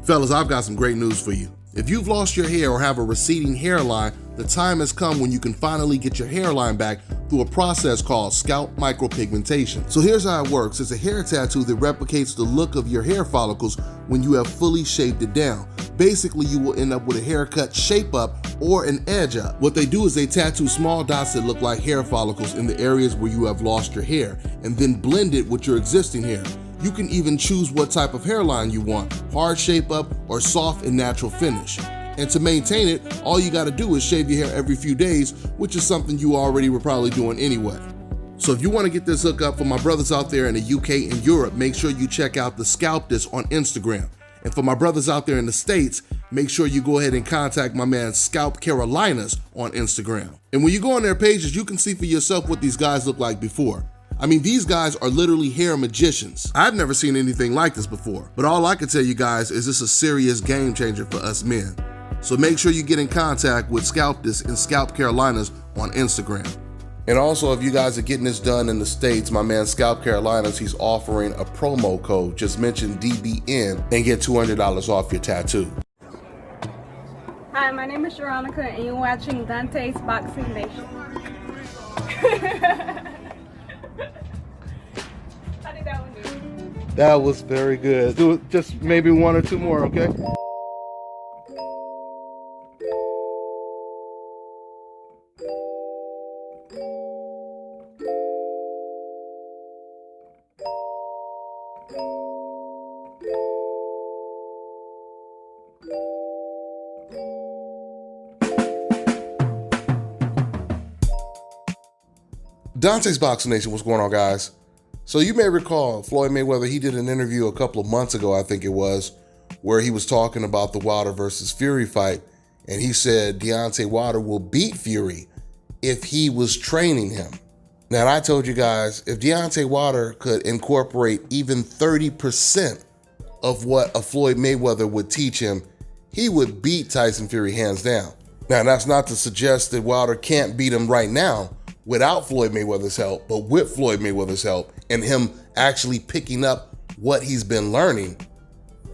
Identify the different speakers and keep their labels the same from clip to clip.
Speaker 1: Fellas, I've got some great news for you. If you've lost your hair or have a receding hairline, the time has come when you can finally get your hairline back through a process called scalp micropigmentation. So here's how it works. It's a hair tattoo that replicates the look of your hair follicles when you have fully shaved it down. Basically, you will end up with a haircut shape up or an edge up. What they do is they tattoo small dots that look like hair follicles in the areas where you have lost your hair and then blend it with your existing hair. You can even choose what type of hairline you want, hard shape up or soft and natural finish. And to maintain it, all you gotta do is shave your hair every few days, which is something you already were probably doing anyway. So if you wanna get this hookup for my brothers out there in the UK and Europe, make sure you check out the Scalp This on Instagram. And for my brothers out there in the States, make sure you go ahead and contact my man Scalp Carolinas on Instagram. And when you go on their pages, you can see for yourself what these guys look like before. I mean, these guys are literally hair magicians. I've never seen anything like this before, but all I can tell you guys is this is a serious game changer for us men. So make sure you get in contact with Scalp This and Scalp Carolinas on Instagram. And also, if you guys are getting this done in the States, my man Scalp Carolinas, he's offering a promo code. Just mention DBN and get $200 off your tattoo.
Speaker 2: Hi, my name is Sharonica and you're watching Dante's Boxing Nation. How did that one do?
Speaker 1: That was very good. Do just maybe one or two more, okay? Dante's Boxing Nation, what's going on, guys? So you may recall Floyd Mayweather, he did an interview a couple of months ago, I think it was, where he was talking about the Wilder versus Fury fight, and he said Deontay Wilder will beat Fury if he was training him. Now, I told you guys, if Deontay Wilder could incorporate even 30% of what a Floyd Mayweather would teach him, he would beat Tyson Fury hands down. Now, that's not to suggest that Wilder can't beat him right now without Floyd Mayweather's help, but with Floyd Mayweather's help and him actually picking up what he's been learning,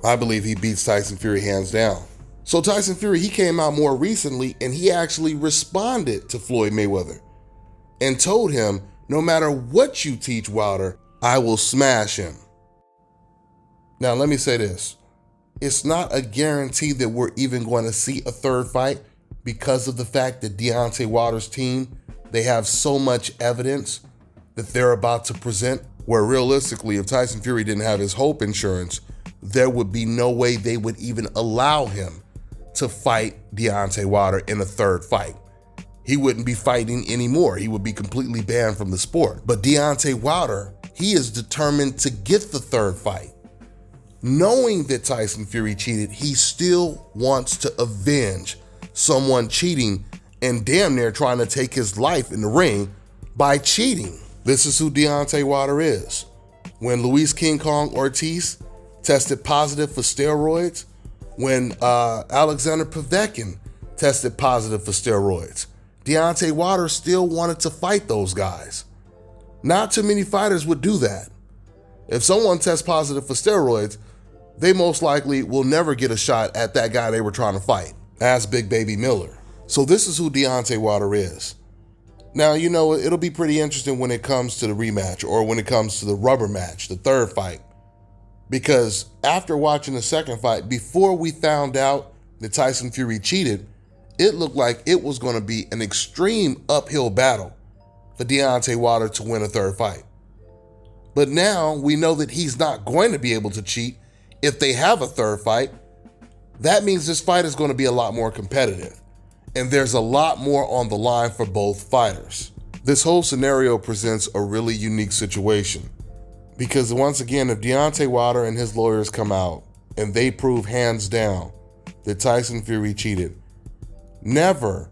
Speaker 1: I believe he beats Tyson Fury hands down. So Tyson Fury, he came out more recently and he actually responded to Floyd Mayweather and told him, no matter what you teach Wilder, I will smash him. Now, let me say this. It's not a guarantee that we're even going to see a third fight because of the fact that Deontay Wilder's team, they have so much evidence that they're about to present, where realistically, if Tyson Fury didn't have his Hope insurance, there would be no way they would even allow him to fight Deontay Wilder in a third fight. He wouldn't be fighting anymore. He would be completely banned from the sport. But Deontay Wilder, he is determined to get the third fight. Knowing that Tyson Fury cheated, he still wants to avenge someone cheating and damn near trying to take his life in the ring by cheating. This is who Deontay Wilder is. When Luis King Kong Ortiz tested positive for steroids, when Alexander Povetkin tested positive for steroids, Deontay Wilder still wanted to fight those guys. Not too many fighters would do that. If someone tests positive for steroids, they most likely will never get a shot at that guy they were trying to fight. Ask Big Baby Miller. So this is who Deontay Wilder is. Now, you know, it'll be pretty interesting when it comes to the rematch or when it comes to the rubber match, the third fight. Because after watching the second fight, before we found out that Tyson Fury cheated, it looked like it was going to be an extreme uphill battle for Deontay Wilder to win a third fight. But now we know that he's not going to be able to cheat if they have a third fight. That means this fight is going to be a lot more competitive. And there's a lot more on the line for both fighters. This whole scenario presents a really unique situation. Because once again, if Deontay Wilder and his lawyers come out and they prove hands down that Tyson Fury cheated, never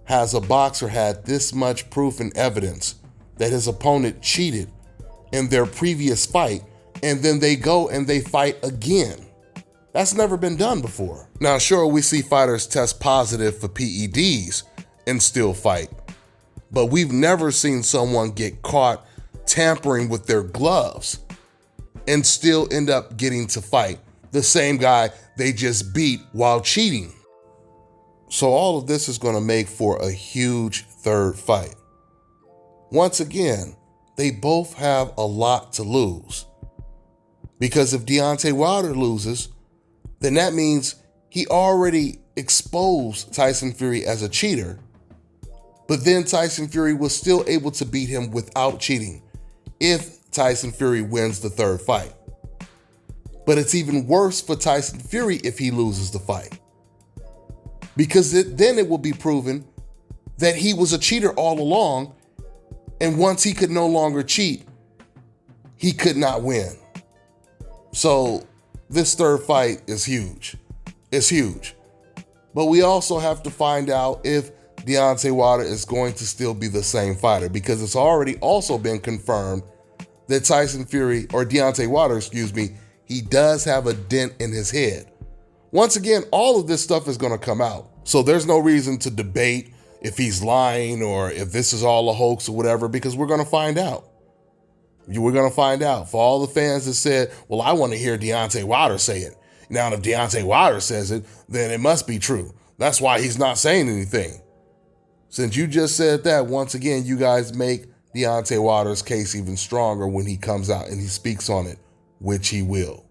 Speaker 1: has a boxer had this much proof and evidence that his opponent cheated in their previous fight, and then they go and they fight again. That's never been done before. Now, sure, we see fighters test positive for PEDs and still fight, but we've never seen someone get caught tampering with their gloves and still end up getting to fight. the same guy they just beat while cheating. So all of this is going to make for a huge third fight. Once again, they both have a lot to lose. Because if Deontay Wilder loses, then that means he already exposed Tyson Fury as a cheater. But then Tyson Fury was still able to beat him without cheating if Tyson Fury wins the third fight. But it's even worse for Tyson Fury if he loses the fight. Because then it will be proven that he was a cheater all along, and once he could no longer cheat, he could not win. So this third fight is huge. It's huge. But we also have to find out if Deontay Wilder is going to still be the same fighter, because it's already also been confirmed that Deontay Wilder, he does have a dent in his head. Once again, all of this stuff is going to come out. So there's no reason to debate if he's lying or if this is all a hoax or whatever, because we're going to find out. We're going to find out. For all the fans that said, well, I want to hear Deontay Wilder say it. Now, if Deontay Wilder says it, then it must be true. That's why he's not saying anything. Since you just said that, once again, you guys make Deontay Wilder's case even stronger when he comes out and he speaks on it, which he will.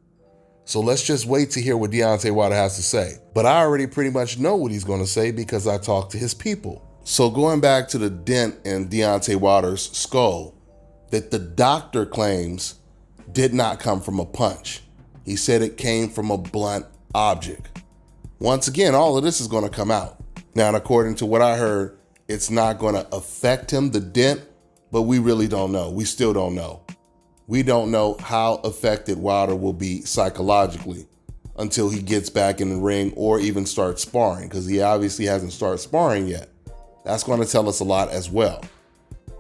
Speaker 1: So let's just wait to hear what Deontay Wilder has to say. But I already pretty much know what he's going to say because I talked to his people. So going back to the dent in Deontay Wilder's skull that the doctor claims did not come from a punch. He said it came from a blunt object. Once again, all of this is going to come out. Now, and according to what I heard, it's not going to affect him, the dent, but we really don't know. We still don't know. We don't know how affected Wilder will be psychologically until he gets back in the ring or even starts sparring, because he obviously hasn't started sparring yet. That's going to tell us a lot as well.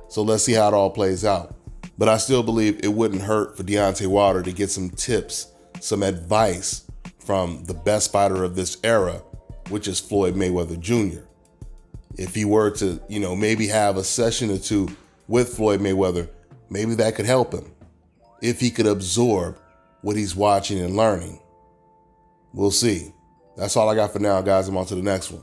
Speaker 1: So let's see how it all plays out. But I still believe it wouldn't hurt for Deontay Wilder to get some tips, some advice from the best fighter of this era, which is Floyd Mayweather Jr. If he were to, maybe have a session or two with Floyd Mayweather, maybe that could help him. If he could absorb what he's watching and learning. We'll see. That's all I got for now, guys. I'm on to the next one.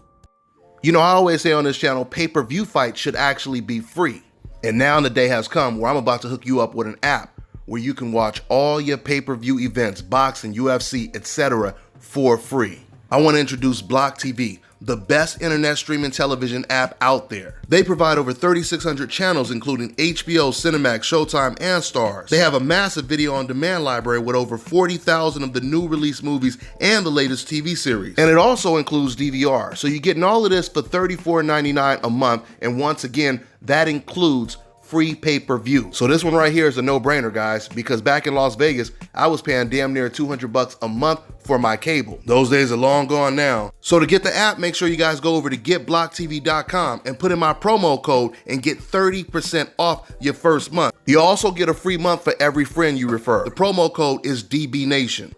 Speaker 1: I always say on this channel, pay-per-view fights should actually be free. And now the day has come where I'm about to hook you up with an app where you can watch all your pay-per-view events, boxing, UFC, etc. for free. I want to introduce Block TV, the best internet streaming television app out there. They provide over 3,600 channels, including HBO, Cinemax, Showtime, and Starz. They have a massive video on demand library with over 40,000 of the new release movies and the latest TV series. And it also includes DVR. So you're getting all of this for $34.99 a month. And once again, that includes free pay-per-view. So this one right here is a no-brainer, guys, because back in Las Vegas, I was paying damn near $200 a month for my cable. Those days are long gone now. So to get the app, make sure you guys go over to getblocktv.com and put in my promo code and get 30% off your first month. You also get a free month for every friend you refer. The promo code is DBNation.